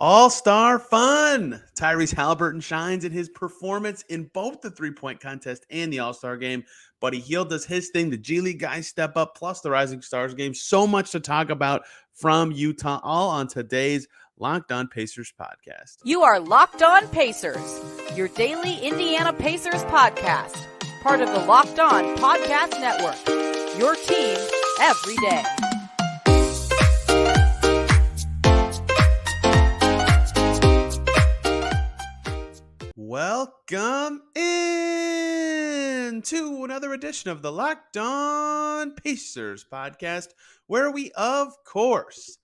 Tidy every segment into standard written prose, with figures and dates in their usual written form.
All-star fun. Tyrese Haliburton shines in his performance in both the three-point contest and the All-Star game. Buddy Hield does his thing. The G League guys step up, plus the Rising Stars game. So much to talk about from Utah, all on today's Locked On Pacers podcast. You are Locked On Pacers, your daily Indiana Pacers podcast. Part of the Locked On Podcast Network, your team every day. Welcome in to another edition of the Locked On Pacers podcast, where we, of course,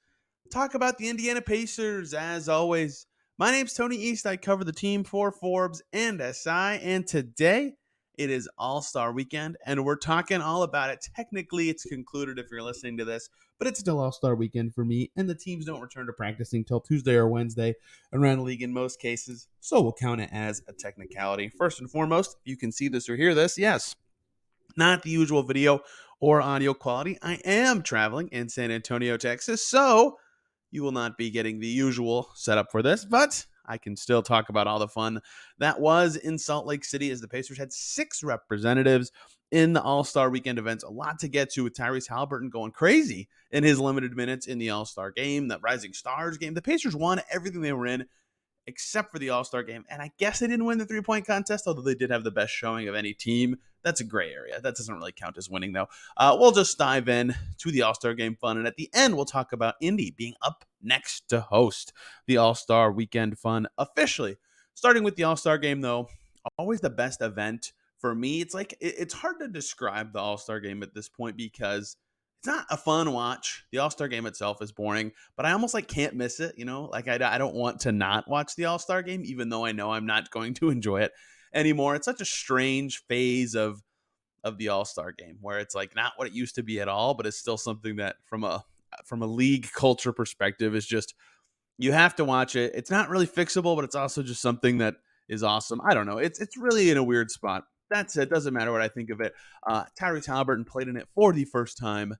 talk about the Indiana Pacers. As always, my name's Tony East. I cover the team for Forbes and SI, and today it is All-Star Weekend, and we're talking all about it. Technically, it's concluded if you're listening to this, but it's still All-Star Weekend for me, and the teams don't return to practicing until Tuesday or Wednesday around the league in most cases, so we'll count it as a technicality. First and foremost, you can see this or hear this. Yes, not the usual video or audio quality. I am traveling in San Antonio, Texas, so you will not be getting the usual setup for this, but I can still talk about all the fun that was in Salt Lake City as the Pacers had 6 representatives in the All-Star Weekend events. A lot to get to with Tyrese Haliburton going crazy in his limited minutes in the All-Star game, the Rising Stars game. The Pacers won everything they were in except for the All-Star game. And I guess they didn't win the three-point contest, although they did have the best showing of any team. That's a gray area. That doesn't really count as winning, though. We'll just dive in to the All-Star game fun. And at the end, we'll talk about Indy being up next to host the All-Star weekend fun officially. Starting with the All-Star game, though, always the best event for me. It's hard to describe the All-Star game at this point because it's not a fun watch. The All-Star game itself is boring, but I almost can't miss it. I don't want to not watch the All-Star game, even though I know I'm not going to enjoy it anymore. It's such a strange phase of the All-Star game where it's not what it used to be at all, but it's still something that from a league culture perspective is just, you have to watch it. It's not really fixable, but it's also just something that is awesome. I don't know. It's really in a weird spot. That's it. Doesn't matter what I think of it. Tyrese Haliburton played in it for the first time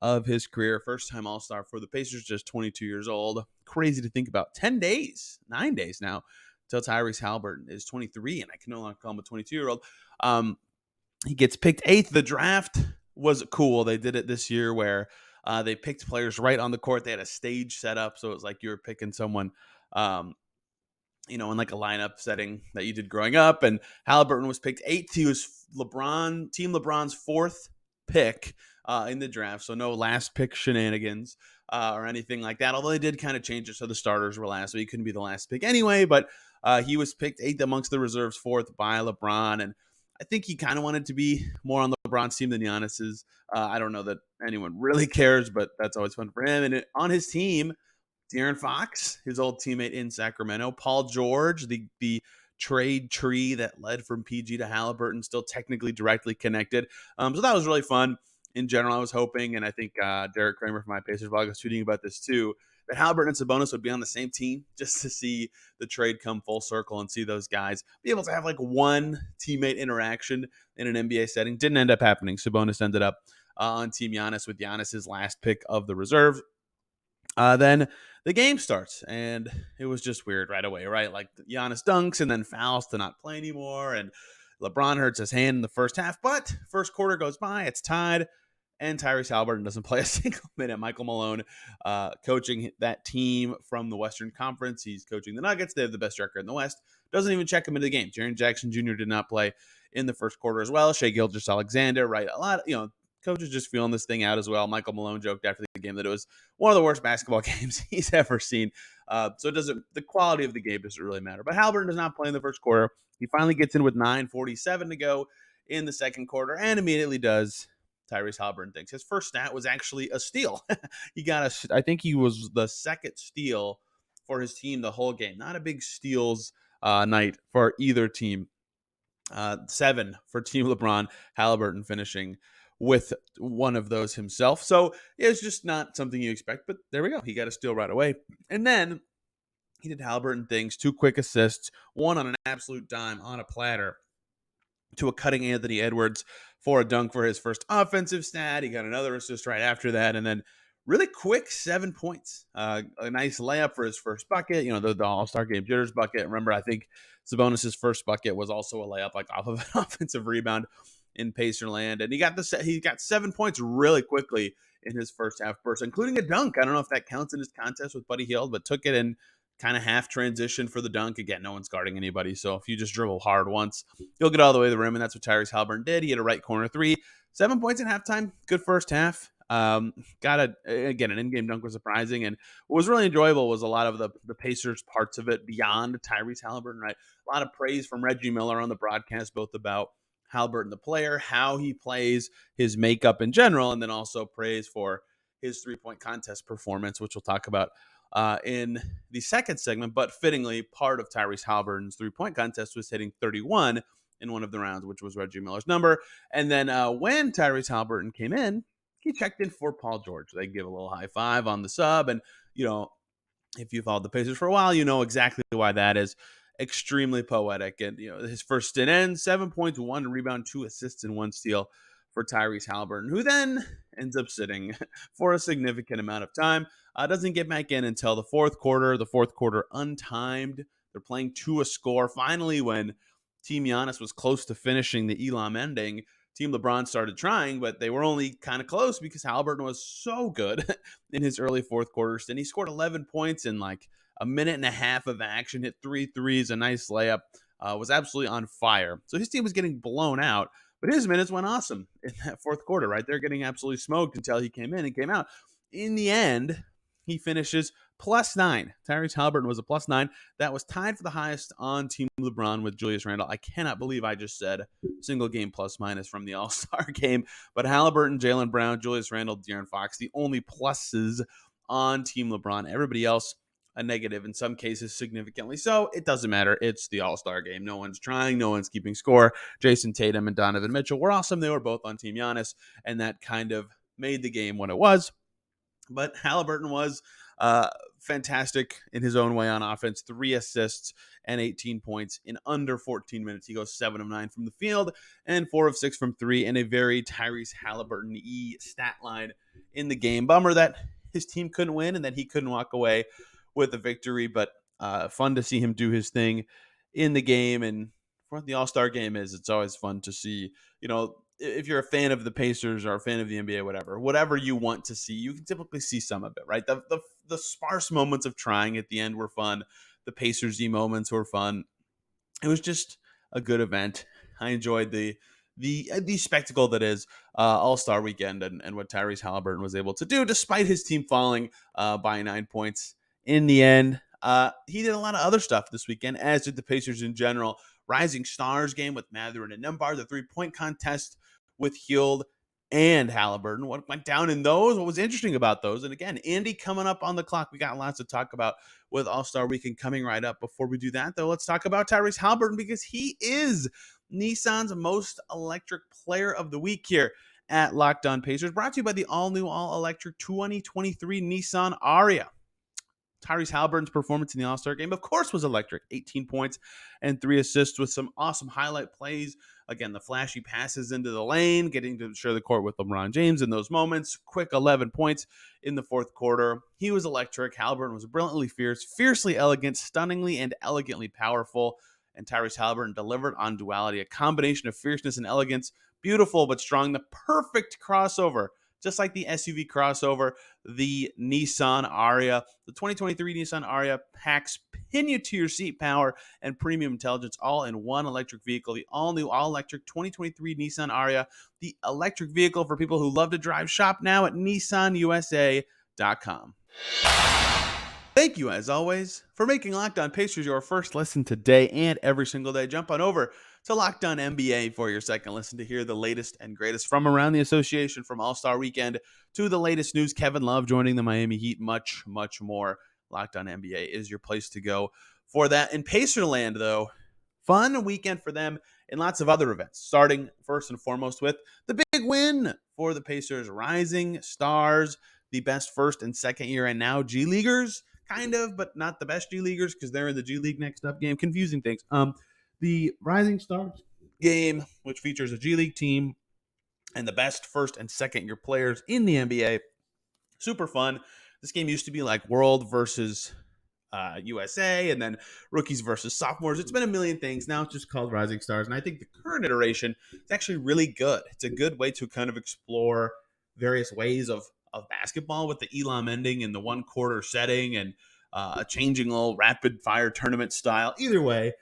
of his career. First time All-Star for the Pacers, just 22 years old. Crazy to think about. 9 days now till Tyrese Haliburton is 23, and I can no longer call him a 22-year-old. He gets picked 8th. The draft was cool. They did it this year where they picked players right on the court. They had a stage set up, so it was like you were picking someone in a lineup setting that you did growing up. And Haliburton was picked 8th. He was Team LeBron's 4th pick in the draft, so no last pick shenanigans or anything like that. Although they did kind of change it so the starters were last, so he couldn't be the last pick anyway. But he was picked 8th amongst the reserves, 4th by LeBron, and I think he kind of wanted to be more on LeBron's team than Giannis's. I don't know that anyone really cares, but that's always fun for him. And on his team, De'Aaron Fox, his old teammate in Sacramento, Paul George, the trade tree that led from PG to Haliburton, still technically directly connected. So that was really fun. In general, I was hoping, and I think Derek Kramer from my Pacers blog was tweeting about this too, that Haliburton and Sabonis would be on the same team just to see the trade come full circle and see those guys be able to have one teammate interaction in an NBA setting. Didn't end up happening. Sabonis ended up on Team Giannis with Giannis's last pick of the reserve. Then the game starts, and it was just weird right away, right? Giannis dunks and then fouls to not play anymore, and LeBron hurts his hand in the first half, but first quarter goes by, it's tied, and Tyrese Haliburton doesn't play a single minute. Michael Malone coaching that team from the Western Conference. He's coaching the Nuggets. They have the best record in the West. Doesn't even check him into the game. Jaren Jackson Jr. did not play in the first quarter as well. Shai Gilgeous-Alexander, right? A lot of, coaches just feeling this thing out as well. Michael Malone joked after the game that it was one of the worst basketball games he's ever seen. So the quality of the game doesn't really matter. But Haliburton does not play in the first quarter. He finally gets in with 9:47 to go in the second quarter and immediately does Tyrese Haliburton thinks. His first stat was actually a steal. I think he was the second steal for his team the whole game. Not a big steals night for either team. 7 for Team LeBron. Haliburton finishing with one of those himself. So it's just not something you expect, but there we go. He got a steal right away. And then he did Haliburton things, 2 quick assists, one on an absolute dime on a platter to a cutting Anthony Edwards for a dunk for his first offensive stat. He got another assist right after that. And then really quick 7 points. A nice layup for his first bucket. The All-Star game jitters bucket. Remember, I think Sabonis' first bucket was also a layup, like off of an offensive rebound in Pacerland, and he got 7 points really quickly in his first half burst, including a dunk. I don't know if that counts in his contest with Buddy Hield, but took it in kind of half transition for the dunk. Again, no one's guarding anybody, so if you just dribble hard once, you'll get all the way to the rim, and that's what Tyrese Haliburton did. He had a right corner three. 7 points at halftime. Good first half. Got an in-game dunk was surprising, and what was really enjoyable was a lot of the Pacers parts of it beyond Tyrese Haliburton. Right, a lot of praise from Reggie Miller on the broadcast, both about Haliburton the player, how he plays, his makeup in general, and then also praise for his 3-point contest performance, which we'll talk about in the second segment. But fittingly, part of Tyrese Haliburton's 3-point contest was hitting 31 in one of the rounds, which was Reggie Miller's number. And then when Tyrese Haliburton came in, he checked in for Paul George. They give a little high five on the sub. And, if you followed the Pacers for a while, you know exactly why that is. Extremely poetic. And, his first stint ends, 7 points, 1 rebound, 2 assists, and 1 steal for Tyrese Haliburton, who then ends up sitting for a significant amount of time. Doesn't get back in until the fourth quarter. The fourth quarter untimed. They're playing to a score. Finally, when Team Giannis was close to finishing the Elam ending, Team LeBron started trying, but they were only kind of close because Haliburton was so good in his early fourth quarter stint. He scored 11 points in like a minute and a half of action, hit 3 threes, a nice layup, was absolutely on fire. So his team was getting blown out, but his minutes went awesome in that fourth quarter, right? They're getting absolutely smoked until he came in and came out. In the end, he finishes +9. Tyrese Haliburton was a +9. That was tied for the highest on Team LeBron with Julius Randle. I cannot believe I just said single game plus-minus from the All-Star game. But Haliburton, Jaylen Brown, Julius Randle, De'Aaron Fox, the only pluses on Team LeBron. Everybody else a negative, in some cases significantly so. It doesn't matter. It's the All-Star game. No one's trying. No one's keeping score. Jason Tatum and Donovan Mitchell were awesome. They were both on Team Giannis, and that kind of made the game what it was. But Haliburton was fantastic in his own way on offense. 3 assists and 18 points in under 14 minutes. He goes 7 of 9 from the field and 4 of 6 from 3 in a very Tyrese Haliburton-y stat line in the game. Bummer that his team couldn't win and that he couldn't walk away with a victory, but fun to see him do his thing in the game. And for what the All-Star game is, it's always fun to see, if you're a fan of the Pacers or a fan of the NBA, whatever you want to see, you can typically see some of it, right? The sparse moments of trying at the end were fun. The Pacers-y moments were fun. It was just a good event. I enjoyed the spectacle that is All-Star Weekend and what Tyrese Haliburton was able to do, despite his team falling by 9 points in the end. He did a lot of other stuff this weekend, as did the Pacers in general. Rising Stars game with Mathurin and Nembhard, the 3-point contest with Hield and Haliburton. What went down in those? What was interesting about those? And again, Indy coming up on the clock. We got lots to talk about with All-Star Weekend coming right up. Before we do that, though, let's talk about Tyrese Haliburton, because he is Nissan's most electric player of the week here at Locked On Pacers. Brought to you by the all-new, all-electric 2023 Nissan Ariya. Tyrese Haliburton's performance in the All-Star game, of course, was electric. 18 points and 3 assists with some awesome highlight plays. Again, the flashy passes into the lane, getting to share the court with LeBron James in those moments. Quick 11 points in the fourth quarter. He was electric. Haliburton was brilliantly fierce, fiercely elegant, stunningly and elegantly powerful. And Tyrese Haliburton delivered on duality, a combination of fierceness and elegance. Beautiful but strong. The perfect crossover. Just like the SUV crossover, the Nissan Ariya. The 2023 Nissan Ariya packs pin-you-to-your-seat power and premium intelligence all in one electric vehicle. The all-new, all-electric 2023 Nissan Ariya, the electric vehicle for people who love to drive. Shop now at nissanusa.com. Thank you, as always, for making Locked On Pacers your first listen today and every single day. Jump on over to Locked On NBA for your second listen to hear the latest and greatest from around the association, from All-Star Weekend to the latest news, Kevin Love joining the Miami Heat, much, much more. Locked On NBA is your place to go for that. In Pacerland, though, fun weekend for them and lots of other events, starting first and foremost with the big win for the Pacers. Rising Stars, the best first and second year and now G Leaguers, kind of, but not the best G Leaguers because they're in the G League next up game. Confusing things. The Rising Stars game, which features a G League team and the best first and second year players in the NBA, Super fun. This game used to be like World versus USA, and then rookies versus sophomores. It's been a million things. Now it's just called Rising Stars. And I think the current iteration is actually really good. It's a good way to kind of explore various ways of basketball with the Elam ending in the 1 quarter setting and a changing little rapid fire tournament style. Either way,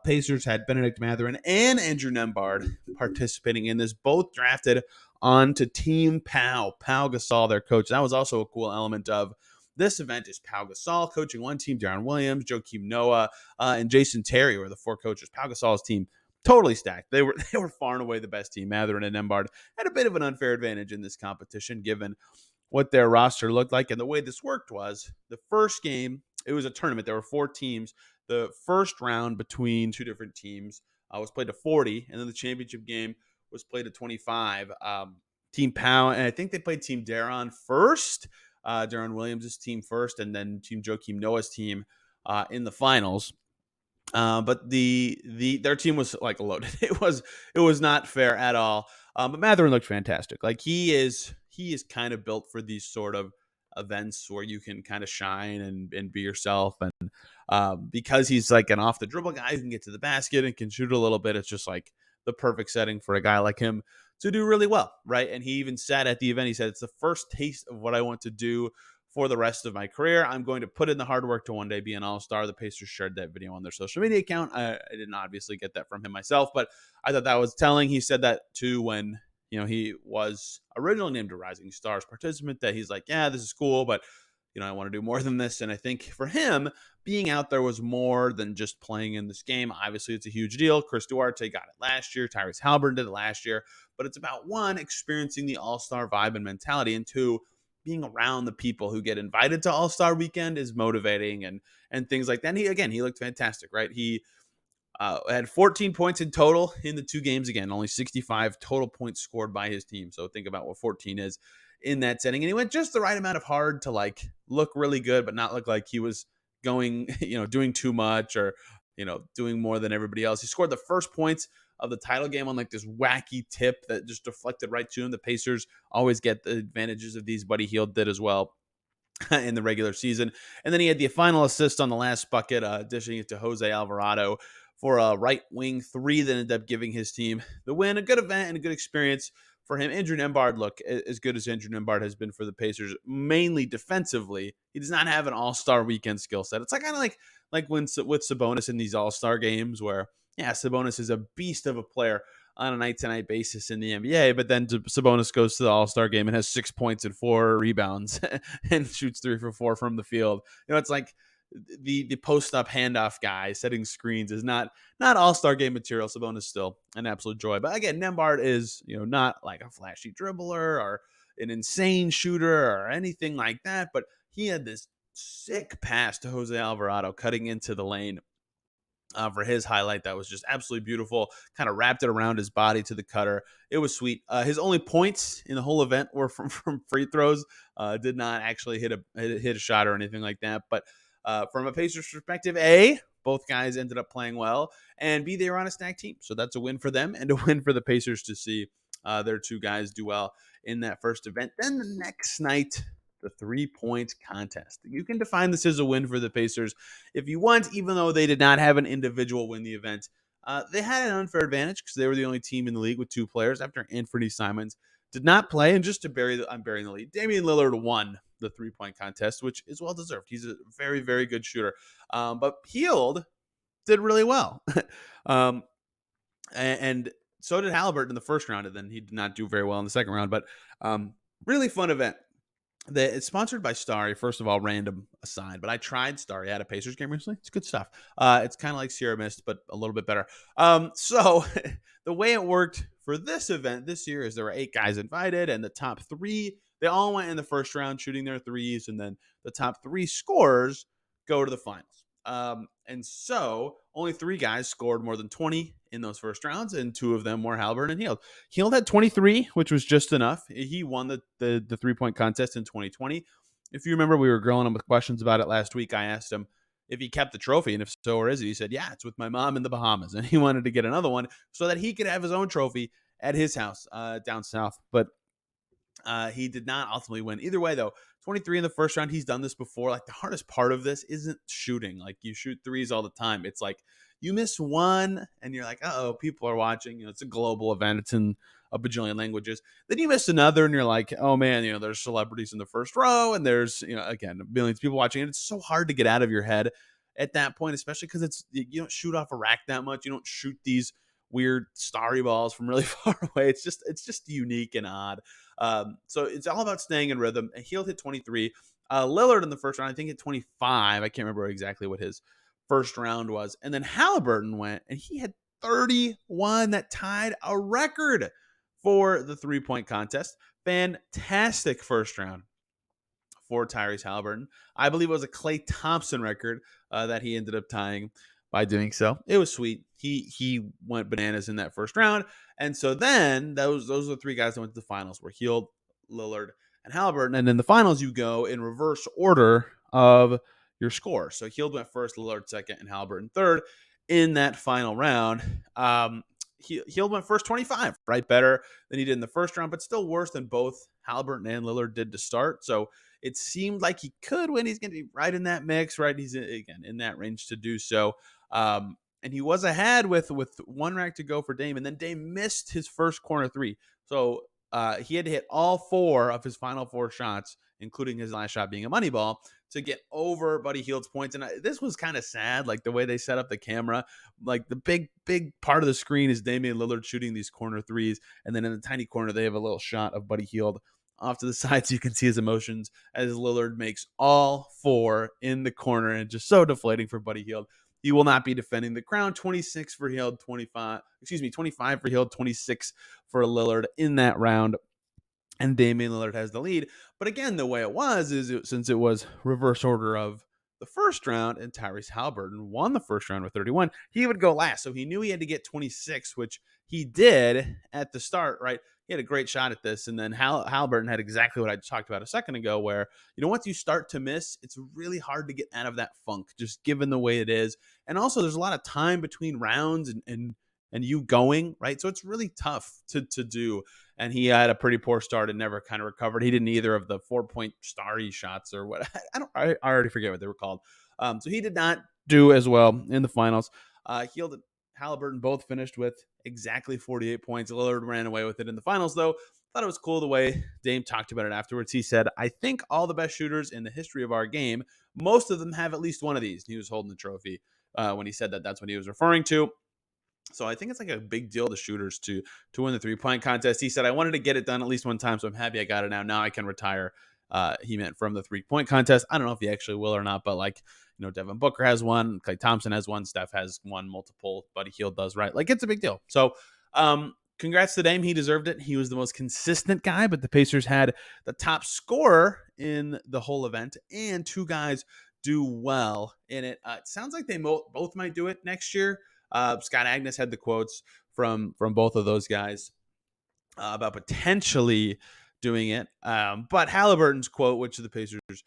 Pacers had Bennedict Mathurin and Andrew Nembhard participating in this, both drafted onto Team Pau Gasol, their coach. That was also a cool element of this event is Pau Gasol coaching one team, Deron Williams, Joakim Noah, and Jason Terry were the 4 coaches. Pau Gasol's team totally stacked. They were far and away the best team. Mathurin and Nembhard had a bit of an unfair advantage in this competition, given what their roster looked like. And the way this worked was the first game, it was a tournament. There were 4 teams. The first round between 2 different teams was played to 40, and then the championship game was played to 25. Team Pau, and I think they played Team Deron first. Deron Williams' team first, and then Team Joakim Noah's team in the finals. But their team was like loaded. It was not fair at all. But Mathurin looked fantastic. Like he is kind of built for these sort of events where you can kind of shine and be yourself. And because he's like an off the dribble guy who can get to the basket and can shoot a little bit, it's just like the perfect setting for a guy like him to do really well, right? And he even said at the event, he said, it's the first taste of what I want to do for the rest of my career. I'm going to put in the hard work to one day be an all-star. The Pacers shared that video on their social media account. I didn't obviously get that from him myself, but I thought that was telling. He said that too when he was originally named a Rising Stars participant, that he's like, yeah, this is cool, but I want to do more than this. And I think for him, being out there was more than just playing in this game. Obviously, it's a huge deal. Chris Duarte got it last year. Tyrese Haliburton did it last year. But it's about, 1, experiencing the all-star vibe and mentality, and 2, being around the people who get invited to All-Star Weekend is motivating and things like that. And he looked fantastic, right? He had 14 points in total in the 2 games. Again, only 65 total points scored by his team. So think about what 14 is in that setting. And he went just the right amount of hard to like look really good, but not look like he was going, doing too much or, doing more than everybody else. He scored the first points of the title game on like this wacky tip that just deflected right to him. The Pacers always get the advantages of these. Buddy Hield did as well in the regular season. And then he had the final assist on the last bucket, dishing it to Jose Alvarado for a right wing 3 that ended up giving his team the win. A good event and a good experience for him. Andrew Nembhard, look, as good as Andrew Nembhard has been for the Pacers, mainly defensively, he does not have an all-star weekend skill set. It's like kind of like when with Sabonis in these all-star games where, yeah, Sabonis is a beast of a player on a night-to-night basis in the NBA, but then Sabonis goes to the All-Star game and has 6 points and 4 rebounds and shoots 3 for 4 from the field. It's like the post-up handoff guy setting screens is not All-Star game material. Sabonis still an absolute joy. But again, Nembhard is, not like a flashy dribbler or an insane shooter or anything like that, but he had this sick pass to Jose Alvarado cutting into the lane for his highlight that was just absolutely beautiful. Kind of wrapped it around his body to the cutter. It was sweet. His only points in the whole event were from free throws. Did not actually hit a shot or anything like that. But from a Pacers perspective, A, both guys ended up playing well, and B, they were on a stacked team. So that's a win for them and a win for the Pacers to see their 2 guys do well in that first event. Then the next night, the 3-point contest. You can define this as a win for the Pacers if you want, even though they did not have an individual win the event. They had an unfair advantage because they were the only team in the league with 2 players after Anthony Simons did not play. And just to I'm burying the lead, Damian Lillard won the 3-point contest, which is well deserved. He's a very, very good shooter. But Hield did really well. And so did Haliburton in the first round, and then he did not do very well in the second round. But really fun event. It's sponsored by Starry. First of all, random aside, but I tried Starry at a Pacers game recently. It's good stuff. It's kind of like Sierra Mist, but a little bit better. So the way it worked for this event this year is there were 8 guys invited, and the top 3, they all went in the first round shooting their threes, and then the top 3 scorers go to the finals. And so only 3 guys scored more than 20 in those first rounds, and 2 of them were Haliburton and Hield. Hield had 23, which was just enough. He won the 3-point contest in 2020. If you remember, we were grilling him with questions about it last week. I asked him if he kept the trophy, and if so, where is it? He said, yeah, it's with my mom in the Bahamas, and he wanted to get another one so that he could have his own trophy at his house down south. But He did not ultimately win. Either way, though, 23 in the first round. He's done this before. Like, the hardest part of this isn't shooting. Like, you shoot threes all the time. It's like you miss one and you're like, uh-oh, people are watching. It's a global event. It's in a bajillion languages. Then you miss another and you're like, oh man, there's celebrities in the first row and there's, again, millions of people watching. And it's so hard to get out of your head at that point, especially because you don't shoot off a rack that much. You don't shoot these weird starry balls from really far away. It's just unique and odd. So it's all about staying in rhythm. Hield hit 23. Lillard in the first round, I think, hit 25. I can't remember exactly what his first round was. And then Haliburton went, and he had 31. That tied a record for the three-point contest. Fantastic first round for Tyrese Haliburton. I believe it was a Klay Thompson record that he ended up tying by doing so. It was sweet. He went bananas in that first round. And so then those are the three guys that went to the finals were Hield, Lillard, and Haliburton. And in the finals, you go in reverse order of your score. So Hield went first, Lillard second, and Haliburton third in that final round. Hield went first 25, right? Better than he did in the first round, but still worse than both Haliburton and Lillard did to start. So it seemed like he could win. He's going to be right in that mix, right? He's, again, in that range to do so. And he was ahead with one rack to go for Dame, and then Dame missed his first corner three. So he had to hit all four of his final four shots, including his last shot being a money ball, to get over Buddy Hield's points. And this was kind of sad, like the way they set up the camera. Like the big part of the screen is Damian Lillard shooting these corner threes, and then in the tiny corner they have a little shot of Buddy Hield off to the side so you can see his emotions as Lillard makes all four in the corner, and just so deflating for Buddy Hield. He will not be defending the crown. 26 for Hield, 25 for Hield, 26 for Lillard in that round. And Damian Lillard has the lead. But again, the way it was since it was reverse order of the first round and Tyrese Haliburton won the first round with 31, he would go last. So he knew he had to get 26, which he did at the start, right? He had a great shot at this. And then Haliburton had exactly what I talked about a second ago, where, once you start to miss, it's really hard to get out of that funk, just given the way it is. And also there's a lot of time between rounds and you going, right? So it's really tough to do. And he had a pretty poor start and never kind of recovered. He didn't either of the 4-point starry shots or what. I already forget what they were called. So he did not do as well in the finals. Hield and Haliburton both finished with exactly 48 points. Lillard ran away with it in the finals, though. Thought it was cool the way Dame talked about it afterwards. He said, I think all the best shooters in the history of our game, most of them have at least one of these. He was holding the trophy when he said that. That's what he was referring to. So I think it's like a big deal to shooters to win the three-point contest. He said, I wanted to get it done at least one time, so I'm happy I got it now. Now I can retire. He meant from the three-point contest. I don't know if he actually will or not, but Devin Booker has one, Klay Thompson has one, Steph has one, multiple, Buddy Hield does, right? Like, it's a big deal. So congrats to Dame. He deserved it. He was the most consistent guy, but the Pacers had the top scorer in the whole event and two guys do well in it. It sounds like they both might do it next year. Scott Agnes had the quotes from both of those guys about potentially doing it. But Haliburton's quote, which the Pacers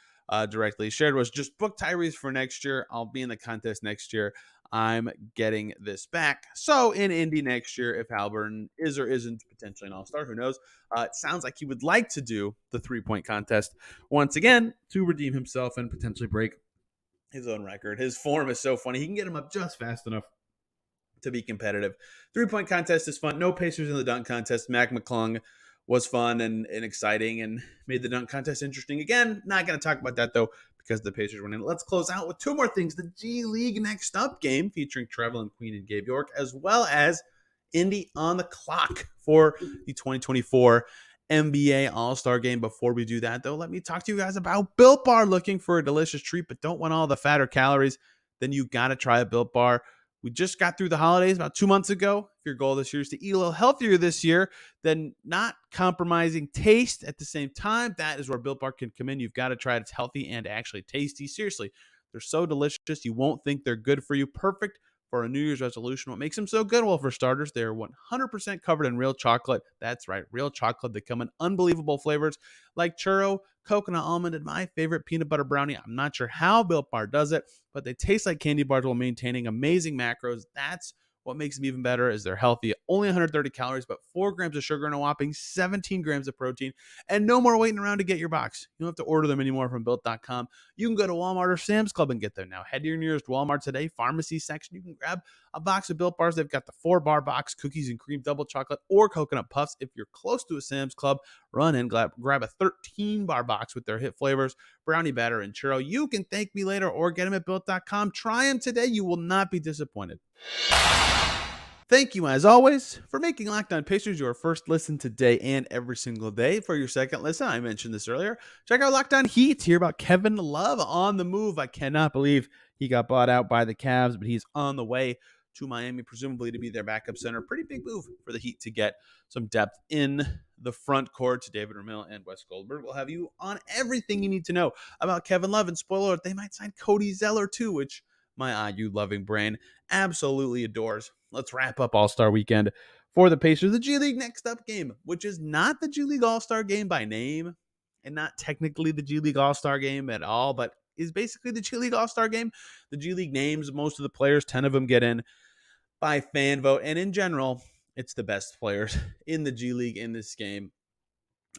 directly shared, was just book Tyrese for next year. I'll be in the contest next year. I'm getting this back. So in Indy next year, if Haliburton is or isn't potentially an all-star, who knows? It sounds like he would like to do the three-point contest once again to redeem himself and potentially break his own record. His form is so funny. He can get him up just fast enough to be competitive. Three-point contest is fun. No Pacers in the dunk contest. Mac McClung was fun and exciting and made the dunk contest interesting. Again, not going to talk about that, though, because the Pacers went in. Let's close out with two more things. The G League Next Up game featuring Trevelin Queen and Gabe York, as well as Indy on the clock for the 2024 NBA All-Star Game. Before we do that, though, let me talk to you guys about Built Bar. Looking for a delicious treat but don't want all the fat or calories? Then you got to try a Built Bar. We just got through the holidays about 2 months ago. If your goal this year is to eat a little healthier this year, then not compromising taste at the same time, that is where Built Bar can come in. You've got to try it. It's healthy and actually tasty. Seriously, they're so delicious. You won't think they're good for you. Perfect for a New Year's resolution. What makes them so good? Well, for starters, they're 100% covered in real chocolate. That's right, real chocolate. They come in unbelievable flavors like churro, coconut almond, and my favorite peanut butter brownie. I'm not sure how Built Bar does it, but they taste like candy bars while maintaining amazing macros. That's What makes them even better is they're healthy, only 130 calories, but 4 grams of sugar and a whopping 17 grams of protein, and no more waiting around to get your box. You don't have to order them anymore from Built.com. You can go to Walmart or Sam's Club and get them now. Head to your nearest Walmart today, pharmacy section. You can grab a box of Built Bars. They've got the 4-bar box, cookies and cream, double chocolate, or coconut puffs. If you're close to a Sam's Club, run and grab a 13-bar box with their hit flavors, brownie batter, and churro. You can thank me later or get them at Built.com. Try them today. You will not be disappointed. Thank you, as always, for making Locked On Pacers your first listen today and every single day. For your second listen, I mentioned this earlier, check out Locked On Heat. Hear about Kevin Love on the move. I cannot believe he got bought out by the Cavs, but he's on the way to Miami, presumably to be their backup center. Pretty big move for the Heat to get some depth in the front court. To David Ramil and Wes Goldberg will have you on everything you need to know about Kevin Love. And spoiler alert, they might sign Cody Zeller too, which my IU-loving brain absolutely adores. Let's wrap up All-Star Weekend for the Pacers. The G League Next Up game, which is not the G League All-Star game by name and not technically the G League All-Star game at all, but is basically the G League All-Star game. The G League names most of the players, 10 of them get in by fan vote, and in general, it's the best players in the G League in this game.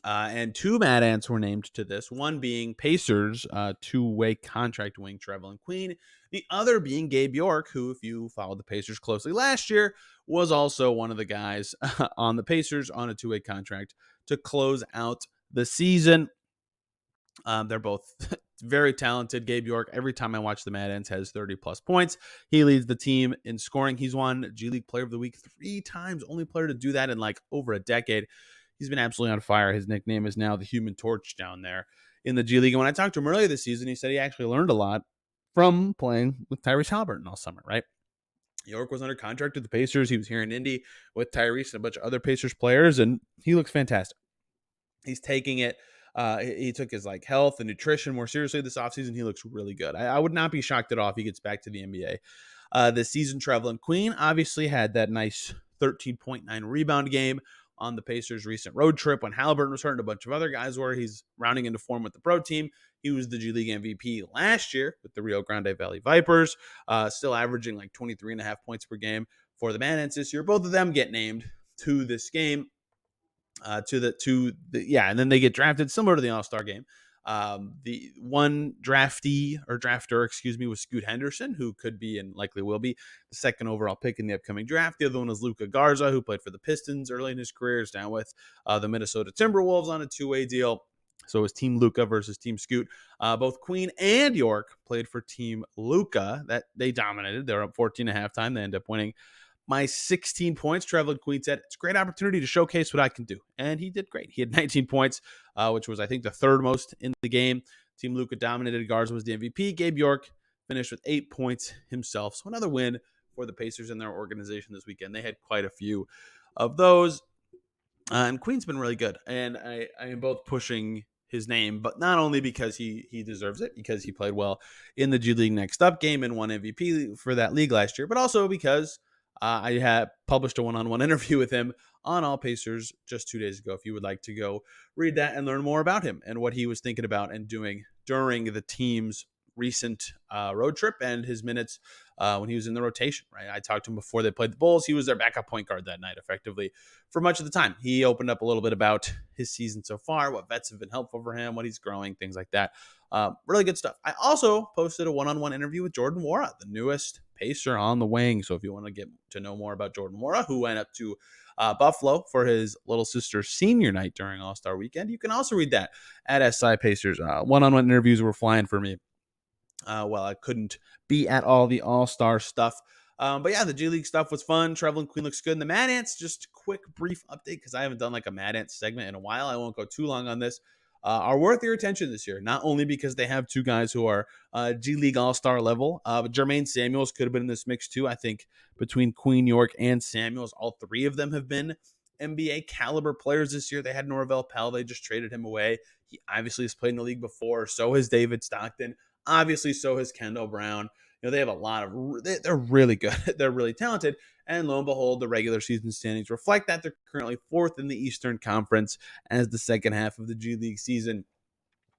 And 2 Mad Ants were named to this, one being Pacers two-way contract wing Trevelin Queen, the other being Gabe York, who, if you followed the Pacers closely last year, was also one of the guys on the Pacers on a 2-way contract to close out the season. They're both very talented. Gabe York, every time I watch the Mad Ants, has 30-plus points. He leads the team in scoring. He's won G League Player of the Week 3 times, only player to do that in like over a decade. He's been absolutely on fire. His nickname is now the Human Torch down there in the G League. And when I talked to him earlier this season, he said he actually learned a lot from playing with Tyrese Haliburton all summer, right? York was under contract with the Pacers. He was here in Indy with Tyrese and a bunch of other Pacers players, and he looks fantastic. He's taking it. He took his like health and nutrition more seriously this offseason. He looks really good. I would not be shocked at all if he gets back to the NBA. This season, Trevelin Queen obviously had that nice 13.9 rebound game on the Pacers' recent road trip when Haliburton was hurt and a bunch of other guys were. He's rounding into form with the pro team. He was the G League MVP last year with the Rio Grande Valley Vipers, still averaging like 23.5 points per game for the Mad Ants this year. Both of them get named to this game. And then they get drafted similar to the All-Star game. The one drafter, was Scoot Henderson, who could be and likely will be the second overall pick in the upcoming draft. The other one is Luka Garza, who played for the Pistons early in his career, is down with the Minnesota Timberwolves on a 2-way deal. So it was Team Luka versus Team Scoot. Both Queen and York played for Team Luka. That they dominated. They were up 14 at halftime. They ended up winning my 16 points. Trevelin Queen said, it's a great opportunity to showcase what I can do. And he did great. He had 19 points, which was, I think, the third most in the game. Team Luka dominated. Garza was the MVP. Gabe York finished with 8 points himself. So another win for the Pacers and their organization this weekend. They had quite a few of those. And Queen's been really good. And I am both pushing his name, but not only because he deserves it, because he played well in the G League Next Up game and won MVP for that league last year, but also because I had published a one-on-one interview with him on All Pacers just 2 days ago. If you would like to go read that and learn more about him and what he was thinking about and doing during the team's recent road trip and his minutes when he was in the rotation, right? I talked to him before they played the Bulls. He was their backup point guard that night, effectively, for much of the time. He opened up a little bit about his season so far, what vets have been helpful for him, what he's growing, things like that. Really good stuff. I also posted a one-on-one interview with Jordan Nwora, the newest Pacer on the wing. So if you want to get to know more about Jordan Nwora, who went up to Buffalo for his little sister's senior night during All-Star Weekend, you can also read that at SI Pacers. One-on-one interviews were flying for me. I couldn't be at all the All-Star stuff. But yeah, the G League stuff was fun. Trevelin Queen looks good. And the Mad Ants, just quick, brief update, because I haven't done like a Mad Ants segment in a while. I won't go too long on this. Are worth your attention this year, not only because they have 2 guys who are G League All-Star level, but Jermaine Samuels could have been in this mix too. I think between Queen, York, and Samuels, all 3 of them have been NBA caliber players this year. They had Norvell Pell. They just traded him away. He obviously has played in the league before. So has David Stockton. Obviously, so has Kendall Brown. They have a lot of, they're really good. They're really talented. And lo and behold, the regular season standings reflect that. They're currently 4th in the Eastern Conference as the second half of the G League season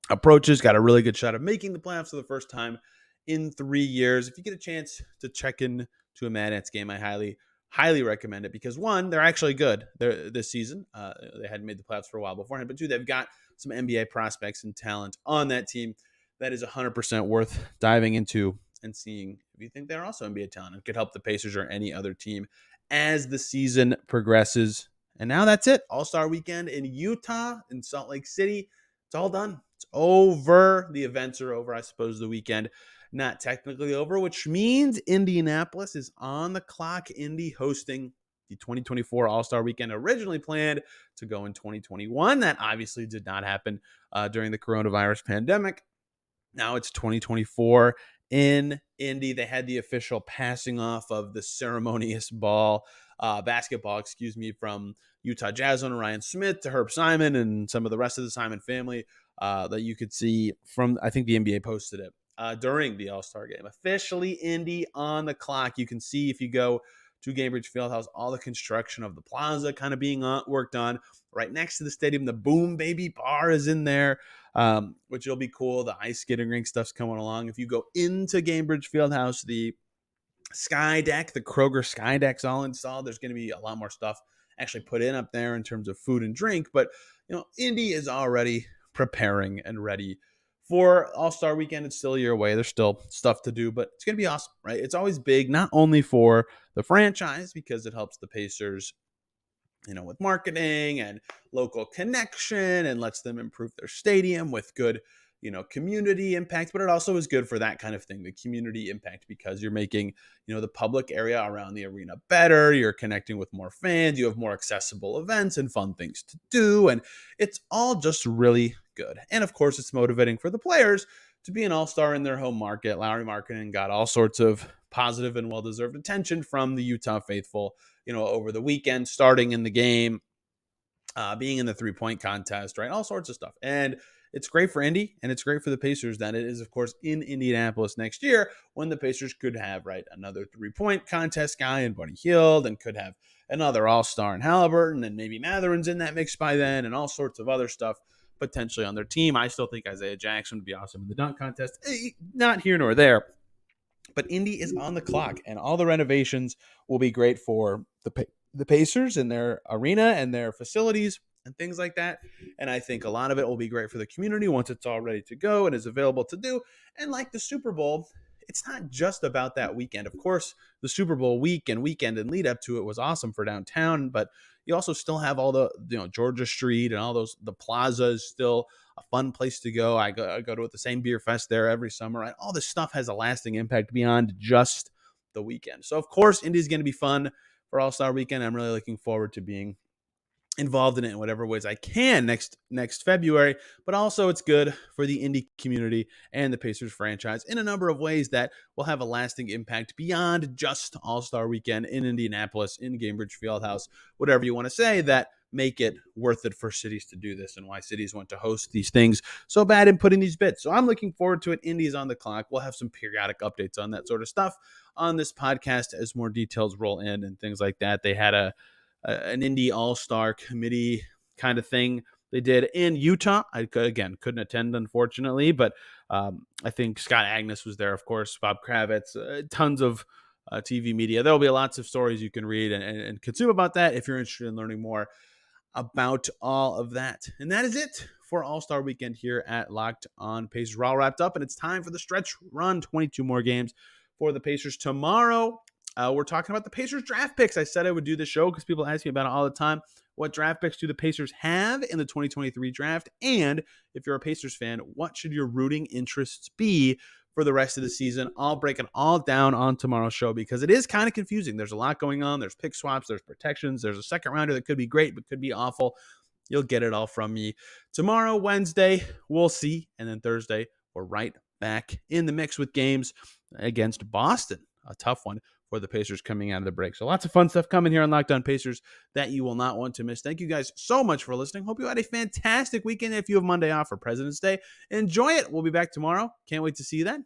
approaches. Got a really good shot of making the playoffs for the first time in 3 years. If you get a chance to check in to a Mad Ants game, I highly highly recommend it because one, they're actually good this season. They hadn't made the playoffs for a while beforehand, but two, they've got some NBA prospects and talent on that team that is 100% worth diving into and seeing if you think they're also NBA talent and could help the Pacers or any other team as the season progresses. And now that's it. All-Star Weekend in Utah, in Salt Lake City. It's all done. It's over. The events are over. I suppose the weekend not technically over, which means Indianapolis is on the clock. Indy hosting the 2024 All-Star Weekend, originally planned to go in 2021. That obviously did not happen during the coronavirus pandemic. Now it's 2024 in Indy. They had the official passing off of the ceremonious basketball, from Utah Jazz owner Ryan Smith to Herb Simon and some of the rest of the Simon family that you could see from, I think the NBA posted it during the All-Star game. Officially Indy on the clock. You can see if you go to Gainbridge Fieldhouse, all the construction of the plaza kind of being worked on. Right next to the stadium, the Boom Baby Bar is in there, which will be cool. The ice skating rink stuff's coming along. If you go into Gainbridge Fieldhouse, the Sky Deck, the Kroger Sky Deck's all installed. There's going to be a lot more stuff actually put in up there in terms of food and drink. But, Indy is already preparing and ready for All-Star Weekend. It's still a year away. There's still stuff to do, but it's going to be awesome, right? It's always big, not only for the franchise because it helps the Pacers, with marketing and local connection and lets them improve their stadium with good, community impact, but it also is good for that kind of thing, the community impact, because you're making, the public area around the arena better. You're connecting with more fans. You have more accessible events and fun things to do. And it's all just really good. And of course, it's motivating for the players to be an all-star in their home market. Lowry Markkinen got all sorts of positive and well-deserved attention from the Utah faithful, over the weekend, starting in the game, being in the three-point contest, right? All sorts of stuff. And it's great for Indy, and it's great for the Pacers that it is, of course, in Indianapolis next year when the Pacers could have, right, another three-point contest guy in Buddy Hield and could have another all-star in Haliburton, and maybe Mathurin's in that mix by then, and all sorts of other stuff potentially on their team. I still think Isaiah Jackson would be awesome in the dunk contest. Not here nor there. But Indy is on the clock, and all the renovations will be great for the Pacers and their arena and their facilities and things like that. And I think a lot of it will be great for the community once it's all ready to go and is available to do. And like the Super Bowl, it's not just about that weekend. Of course, the Super Bowl weekend and lead up to it was awesome for downtown, but you also still have all the, Georgia Street and all those, the plaza is still a fun place to go. I go to the same beer fest there every summer. Right? All this stuff has a lasting impact beyond just the weekend. So of course, Indy's going to be fun for All-Star Weekend. I'm really looking forward to being involved in it in whatever ways I can next February, but also it's good for the Indy community and the Pacers franchise in a number of ways that will have a lasting impact beyond just All-Star Weekend in Indianapolis, in Gainbridge Fieldhouse, whatever you want to say, that make it worth it for cities to do this and why cities want to host these things so bad in putting these bids. So I'm looking forward to it. Indy's on the clock. We'll have some periodic updates on that sort of stuff on this podcast as more details roll in and things like that. They had an Indy All-Star Committee kind of thing they did in Utah. I couldn't attend, unfortunately, but I think Scott Agnes was there, of course, Bob Kravitz, tons of TV media. There will be lots of stories you can read and consume about that if you're interested in learning more about all of that. And that is it for All-Star Weekend here at Locked On Pacers. We're all wrapped up, and it's time for the stretch run. 22 more games for the Pacers tomorrow. We're talking about the Pacers draft picks. I said I would do the show because people ask me about it all the time. What draft picks do the Pacers have in the 2023 draft? And if you're a Pacers fan, what should your rooting interests be for the rest of the season? I'll break it all down on tomorrow's show because it is kind of confusing. There's a lot going on. There's pick swaps. There's protections. There's a second rounder that could be great but could be awful. You'll get it all from me tomorrow, Wednesday. We'll see. And then Thursday, we're right back in the mix with games against Boston. A tough one for the Pacers coming out of the break. So lots of fun stuff coming here on Locked On Pacers that you will not want to miss. Thank you guys so much for listening. Hope you had a fantastic weekend. If you have Monday off for President's Day, enjoy it. We'll be back tomorrow. Can't wait to see you then.